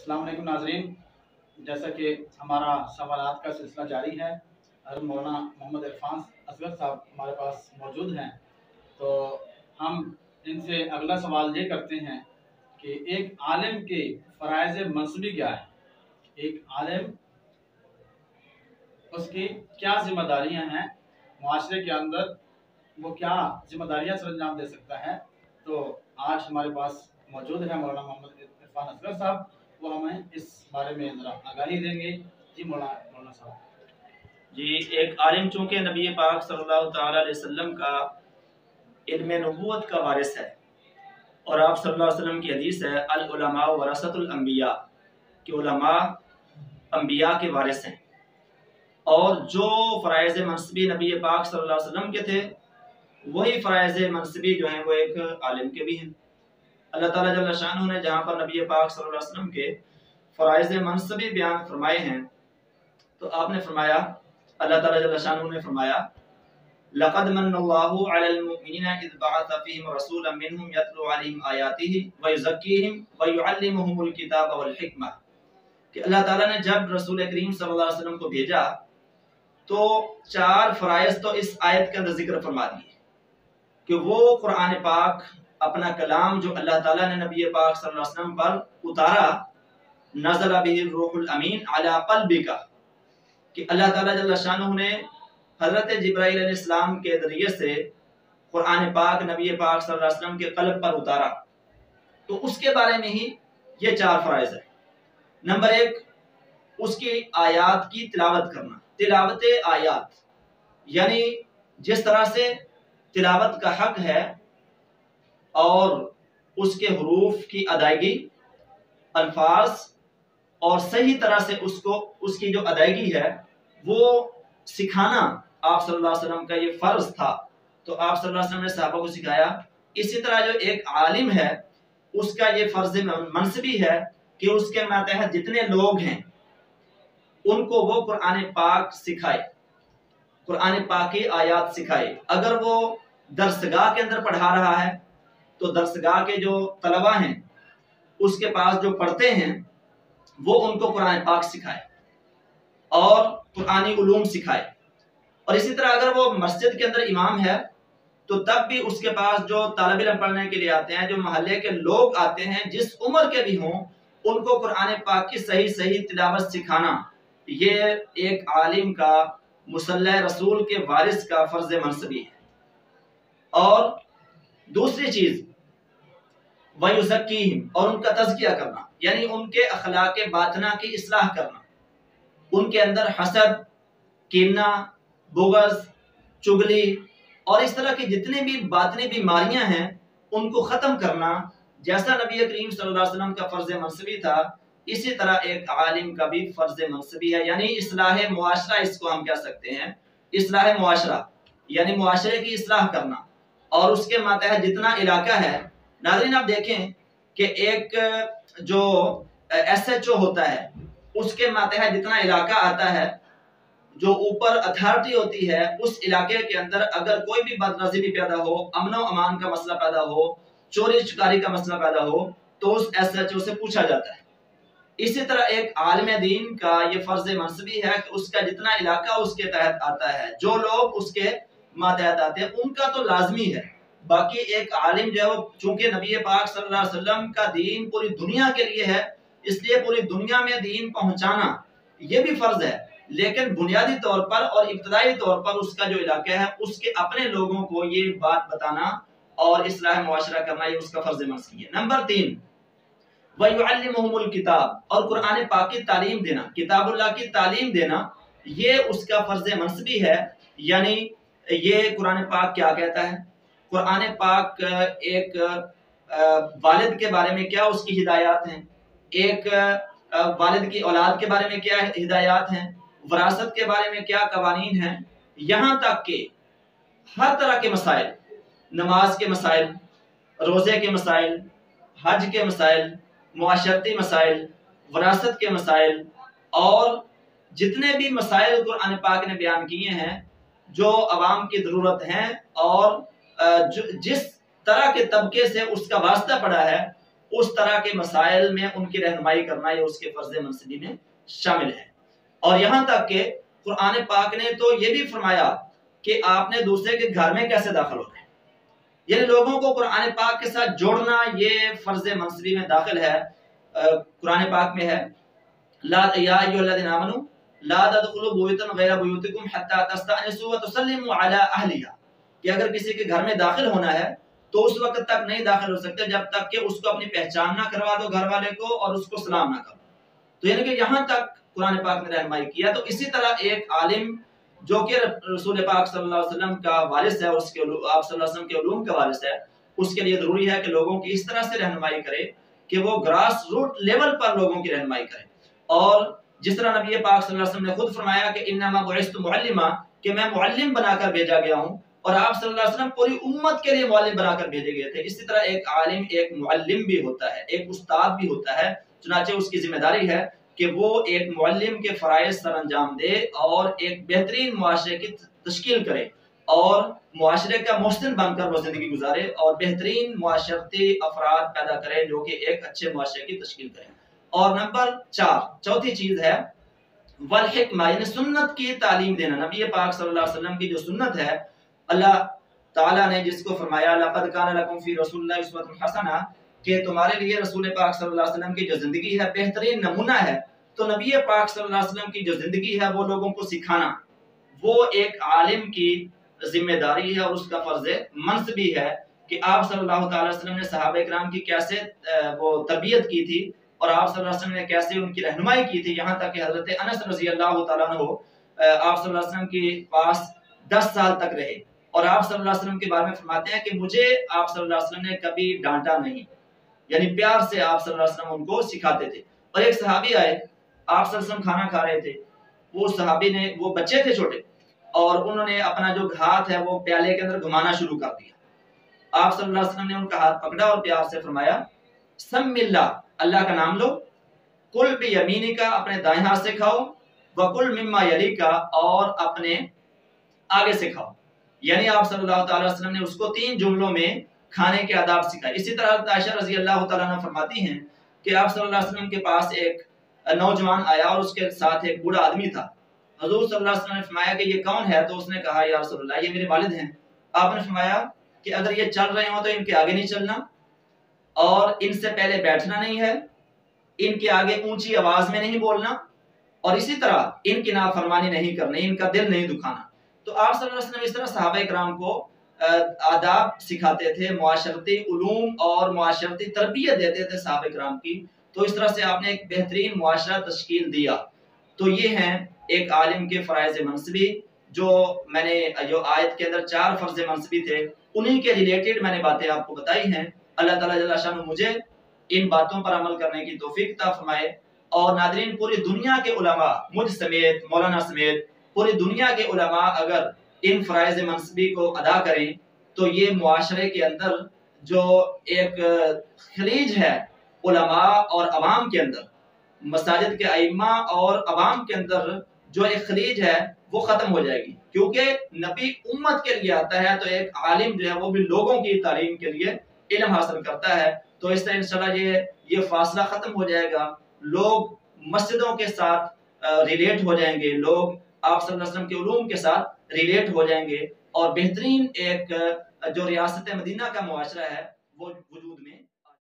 अस्सलाम वालेकुम नाज़रीन, जैसा कि हमारा सवालात का सिलसिला जारी है। मौलाना मोहम्मद इरफान असगर साहब हमारे पास मौजूद हैं, तो हम इनसे अगला सवाल ये करते हैं कि एक आलिम के फ़राइज़ मनसबी क्या है। एक आलिम, उसकी क्या जिम्मेदारियां हैं मुआशरे के अंदर, वो क्या जिम्मेदारियां सर अंजाम दे सकता है। तो आज हमारे पास मौजूद है मौलाना मोहम्मद इरफान असगर साहब, वो हमें इस बारे में ज़रा आगाही देंगे। जी मौलाना साहब। जी, एक आलिम चूँकि नबी पाक सल्लल्लाहु ताला अलैहि वसल्लम का इल्म नबूवत का वारिस है, और आप सल्लल्लाहु अलैहि वसल्लम की हदीस है अल उलमा वरसतुल अंबिया, कि उलमा अंबिया के वारिस हैं। और जो फ़राइज़ मनसबी नबी पाक सल्लल्लाहु अलैहि वसल्लम के थे, वही फ़राइज़ मनसबी जो हैं वो एक आलिम के भी हैं। अल्लाह ताला जल्ल शानुहु ने जहाँ पर नबी पाक सल्लल्लाहु अलैहि वसल्लम के फ़राइज़ मनसबी बयान फरमाए हैं, तो आपने फरमाया, अल्लाह ताला जल्ल शानुहु ने फरमाया, लक़द मन्नल्लाहु अलल मुमिनीना इज़ बअस फ़ीहिम रसूलन मिनहुम यतलू अलैहिम आयातिही व युज़क्कीहिम व युअल्लिमुहुमुल किताब वल हिकमा, कि अल्लाह ताला ने जब रसूल करीम सल्लल्लाहु अलैहि वसल्लम को भेजा तो चार फ़राइज़ तो इस आयत के अंदर जिक्र फरमा दिए कि वो कुरान पाक अपना कलाम जो अल्लाह ताला ने नबी पाक सल्लल्लाहु अलैहि वसल्लम पर उतारा, नज़ल बिहिर रूहुल अमीन अला क़ल्बिका, कि अल्लाह ताला जल्ल शानुहु ने हज़रत जिब्राइल अलैहिस्सलाम के ज़रिए से कुरान पाक नबी पाक सल्लल्लाहु अलैहि वसल्लम के क़ल्ब पर उतारा। तो उसके बारे में ही ये चार फ़राइज़ है। नंबर एक, उसकी आयात की तिलावत करना। तिलावत आयात यानी जिस तरह से तिलावत का हक है और उसके हरूफ की अदायगी, अल्फाज और सही तरह से उसको उसकी जो अदायगी है वो सिखाना आप सल्लल्लाहु अलैहि वसल्लम का ये फ़र्ज था। तो आप सल्लल्लाहु अलैहि वसल्लम ने सहाबा को सिखाया। इसी तरह जो एक आलिम है उसका ये फ़र्ज मनसबी है कि उसके मातहत जितने लोग हैं उनको वो कुरान पाक सिखाए, कुरान पाक की आयात सिखाए। अगर वो दरसगाह के अंदर पढ़ा रहा है तो दरसगाह के जो तलबा हैं उसके पास जो पढ़ते हैं वो उनको कुरान पाक सिखाए और कुरानी उलूम सिखाए। और इसी तरह अगर वो मस्जिद के अंदर इमाम है तो तब भी उसके पास जो तालिब इल्म पढ़ने के लिए आते हैं, जो मोहल्ले के लोग आते हैं, जिस उम्र के भी हों, उनको कुरान पाक की सही सही तिलावत सिखाना, ये एक आलिम का मुसल्ला रसूल के वारिस का फ़र्ज मनसबी है। और दूसरी चीज़ वयुज़क्कीहिम, और उनका तज़किया करना, यानी उनके अखलाक बातना की इस्लाह करना, उनके अंदर हसद, कीना, बुग़्ज़, चुगली और इस तरह की जितनी भी बातनी बीमारियां हैं उनको ख़त्म करना, जैसा नबी करीम सल्लल्लाहु अलैहि वसल्लम का फ़र्ज मनसबी था, इसी तरह एक आलिम का भी फ़र्ज मनसबी है। यानी इस्लाह मुआशरा, इसको हम कह सकते हैं। इस्लाह मुआशरा यानी मुआशरे की इस्लाह करना, और उसके मातहत जितना इलाका है। नाज़रीन, आप देखें कि एक जो SHO होता है उसके मातहत जितना इलाका आता है, जो ऊपर अथॉरिटी होती है, उस इलाके के अंदर अगर कोई भी बदनज़ीरी पैदा हो, अमन व अमान का मसला पैदा हो, चोरी चकारी का मसला पैदा हो, तो उस SHO से पूछा जाता है। इसी तरह एक आलिम दीन का ये फ़र्ज मनसबी है कि उसका जितना इलाका उसके तहत आता है, जो लोग उसके मातहत आते हैं, उनका तो लाजमी है। बाकी एक आलिम जो है वो चूंकि नबी पाक सल्लल्लाहु अलैहि वसल्लम का दीन पूरी दुनिया के लिए है, इसलिए पूरी दुनिया में दीन पहुंचाना ये भी फ़र्ज है। लेकिन बुनियादी तौर पर और इब्तदाई तौर पर उसका जो इलाका है उसके अपने लोगों को ये बात बताना और इस्लाह मुआशरा करना, ये उसका फ़र्ज मनसबी है। नंबर 3, वयुअल्लिमुहुमुल किताब, और कुरान पाक की तालीम देना, किताबुल्लाह की तालीम देना, ये उसका फ़र्ज मनसबी है। यानी ये कुरान पाक क्या कहता है, कुरान पाक एक वालिद के बारे में क्या उसकी हिदायत हैं, एक वालिद की औलाद के बारे में क्या हिदायत हैं, वरासत के बारे में क्या कवानीन हैं, यहाँ तक कि हर तरह के मसाइल, नमाज के मसाइल, रोज़े के मसाइल, हज के मसाइल, मुआशरती मसाइल, वरासत के मसाइल, और जितने भी मसाइल कुरान पाक ने बयान किए हैं जो अवाम की ज़रूरत हैं और जिस तरह के तबके से उसका वास्ता पड़ा है, اس طرح کے مسائل میں ان کی رہنمائی کرنا یہ اس کے فرض منصبی میں شامل ہے۔ اور یہاں تک کہ قرآن پاک نے تو یہ بھی فرمایا کہ آپ نے دوسرے کے گھر میں کیسے داخل ہونا ہے، یعنی لوگوں کو قرآن پاک کے ساتھ جوڑنا یہ فرض منصبی میں داخل ہے۔ قرآن پاک میں ہے لا یا ایھا الذین آمنوا لا تدخلوا بیوتا غیر بیوتکم حتی تستأنسوا وتسلموا علی اہلہا، کہ اگر کسی کے گھر میں داخل ہونا ہے تو اس وقت تک نہیں داخل ہو سکتے جب تک کہ اس کو اپنی پہچان نہ کروا دو گھر والے کو اور اس کو سلام نہ کرو۔ تو یعنی کہ یہاں تک قرآن پاک نے رہنمائی کیا۔ تو اسی طرح ایک عالم جو کہ رسول پاک صلی اللہ علیہ وسلم کا وارث ہے، اس کے آپ صلی اللہ علیہ وسلم کے علوم کا وارث ہے، اس کے لیے ضروری ہے کہ لوگوں کی اس طرح سے رہنمائی کرے کہ وہ گراس روٹ لیول پر لوگوں کی رہنمائی کرے۔ اور جس طرح نبی پاک صلی اللہ علیہ وسلم نے خود فرمایا کہ انما بعثت معلما، کہ میں معلم بنا کر بھیجا گیا ہوں، اور آپ صلی اللہ علیہ وسلم پوری امت کے لیے معلم بنا کر بھیجے گئے تھے۔ اسی طرح ایک عالم ایک معلم بھی ہوتا ہے، ایک استاد بھی ہوتا ہے، چنانچہ اس کی ذمہ داری ہے کہ وہ ایک معلم کے فرائض سر انجام دے اور ایک بہترین معاشرے کی تشکیل کرے اور معاشرے کا محسن بن کر وہ زندگی گزارے اور بہترین معاشرتی افراد پیدا کرے جو کہ ایک اچھے معاشرے کی تشکیل کرے۔ اور نمبر 4 چوتھی چیز ہے والحکمہ، یعنی سنت کی تعلیم دینا۔ نبی پاک صلی اللہ علیہ وسلم کی جو سنت ہے، اللہ تعالیٰ نے جس کو فرمایا لقد کان لکم فی رسول اللہ اسوۃ حسنہ، کہ تمہارے لیے رسول پاک صلی اللہ علیہ وسلم کی جو زندگی ہے بہترین نمونہ ہے، تو نبی پاک صلی اللہ علیہ وسلم کی جو زندگی ہے وہ لوگوں کو سکھانا وہ ایک عالم کی ذمہ داری ہے اور اس کا فرض منصبی ہے کہ آپ صلی اللہ تعالی وسلم نے صحابہ کرام کی کیسے وہ تربیت کی تھی اور آپ صلی اللہ علیہ وسلم نے کیسے ان کی رہنمائی کی تھی، یہاں تک کہ حضرت انس رضی اللہ تعالیٰ عنہ آپ صلی اللہ علیہ وسلم کے پاس 10 سال تک رہے اور آپ صلی اللہ علیہ وسلم کے بارے میں فرماتے ہیں کہ مجھے آپ صلی اللہ علیہ وسلم نے کبھی ڈانٹا نہیں، یعنی پیار سے آپ صلی اللہ علیہ وسلم ان کو سکھاتے تھے۔ اور ایک صحابی آئے، آپ صلی اللہ علیہ وسلم کھانا کھا رہے تھے، وہ صحابی نے، وہ بچے تھے چھوٹے، اور انہوں نے اپنا جو ہاتھ ہے وہ پیالے کے اندر گھمانا شروع کر دیا۔ آپ صلی اللہ علیہ وسلم نے ان کا ہاتھ پکڑا اور پیار سے فرمایا سم اللہ، اللہ کا نام لو، کل بیمینی کا، اپنے دائیں ہاتھ سے کھاؤ، وکل مما یلی کا، اور اپنے آگے سے کھاؤ۔ یعنی آپ صلی اللہ تعالی وسلم نے اس کو 3 جملوں میں کھانے کے آداب سکھائے۔ اسی طرح عائشہ رضی اللہ تعالیٰ عنہ فرماتی ہیں کہ آپ صلی اللہ علیہ وسلم کے پاس ایک نوجوان آیا اور اس کے ساتھ ایک بوڑھا آدمی تھا۔ حضور صلی اللہ علیہ وسلم نے فرمایا کہ یہ کون ہے؟ تو اس نے کہا یا رسول اللہ یہ میرے والد ہیں۔ آپ نے فرمایا کہ اگر یہ چل رہے ہوں تو ان کے آگے نہیں چلنا اور ان سے پہلے بیٹھنا نہیں ہے، ان کے آگے اونچی آواز میں نہیں بولنا، اور اسی طرح ان کی نافرمانی نہیں کرنی، ان کا دل نہیں دکھانا۔ تو آپ صلی اللہ علیہ وسلم اس طرح صحابہ کرام کو آداب سکھاتے تھے، معاشرتی علوم اور معاشرتی تربیت دیتے تھے صحابہ کرام کی۔ تو اس طرح سے آپ نے ایک بہترین معاشرہ تشکیل دیا۔ تو یہ ہیں ایک عالم کے فرائض منصبی، جو میں نے جو آیت کے اندر 4 فرض منصبی تھے انہی کے ریلیٹڈ میں نے باتیں آپ کو بتائی ہیں۔ اللہ تعالیٰ جل شانہ مجھے ان باتوں پر عمل کرنے کی توفیق عطا فرمائے، اور ناظرین پوری دنیا کے علماء مجھ سمیت، مولانا سمیت پوری دنیا کے علماء اگر ان فرائض منصبی کو ادا کریں تو یہ معاشرے کے اندر جو ایک خلیج ہے علماء اور عوام کے اندر، مساجد کے ائمہ اور عوام کے اندر جو ایک خلیج ہے وہ ختم ہو جائے گی، کیونکہ نبی امت کے لیے آتا ہے تو ایک عالم جو ہے وہ بھی لوگوں کی تعلیم کے لیے علم حاصل کرتا ہے۔ تو اس طرح انشاءاللہ یہ فاصلہ ختم ہو جائے گا، لوگ مسجدوں کے ساتھ ریلیٹ ہو جائیں گے، لوگ آپ صلی اللہ علیہ وسلم کے علوم کے ساتھ ریلیٹ ہو جائیں گے، اور بہترین ایک جو ریاست مدینہ کا معاشرہ ہے وہ وجود